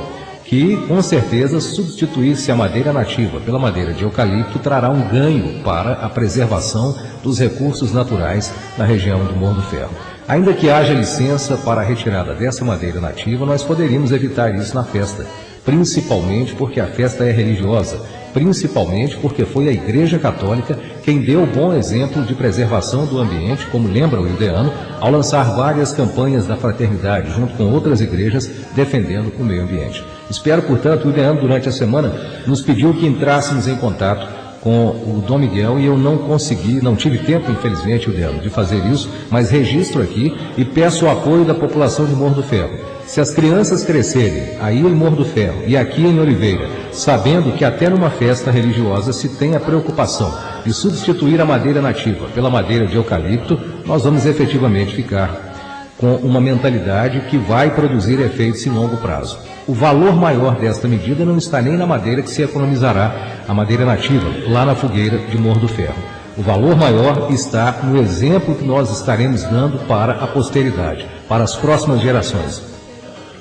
que, com certeza, substituir-se a madeira nativa pela madeira de eucalipto trará um ganho para a preservação dos recursos naturais na região do Morro do Ferro. Ainda que haja licença para a retirada dessa madeira nativa, nós poderíamos evitar isso na festa, principalmente porque a festa é religiosa, principalmente porque foi a Igreja Católica quem deu o bom exemplo de preservação do ambiente, como lembra o Wildeano, ao lançar várias campanhas da fraternidade, junto com outras igrejas, defendendo o meio ambiente. Espero, portanto, o Wildeano, durante a semana, nos pediu que entrássemos em contato com o Dom Miguel e eu não consegui, não tive tempo, infelizmente, Wildeano, de fazer isso, mas registro aqui e peço o apoio da população de Morro do Ferro. Se as crianças crescerem aí em Morro do Ferro e aqui em Oliveira, sabendo que até numa festa religiosa se tem a preocupação de substituir a madeira nativa pela madeira de eucalipto, nós vamos efetivamente ficar com uma mentalidade que vai produzir efeitos em longo prazo. O valor maior desta medida não está nem na madeira que se economizará, a madeira nativa, lá na fogueira de Morro do Ferro. O valor maior está no exemplo que nós estaremos dando para a posteridade, para as próximas gerações.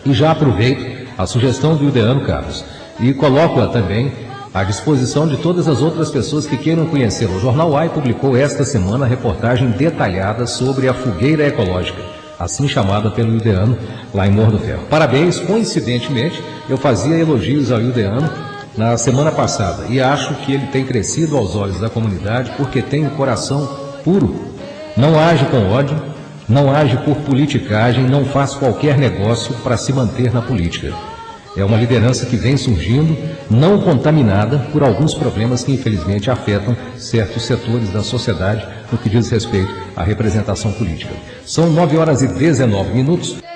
E já aproveito a sugestão do Wildeano Carlos e coloco-a também à disposição de todas as outras pessoas que queiram conhecê-lo. O Jornal UAI publicou esta semana a reportagem detalhada sobre a fogueira ecológica, assim chamada pelo Wildeano, lá em Morro do Ferro. Parabéns, coincidentemente, eu fazia elogios ao Wildeano na semana passada e acho que ele tem crescido aos olhos da comunidade porque tem um coração puro, não age com ódio, não age por politicagem, não faz qualquer negócio para se manter na política. É uma liderança que vem surgindo, não contaminada por alguns problemas que infelizmente afetam certos setores da sociedade no que diz respeito à representação política. São 9h19.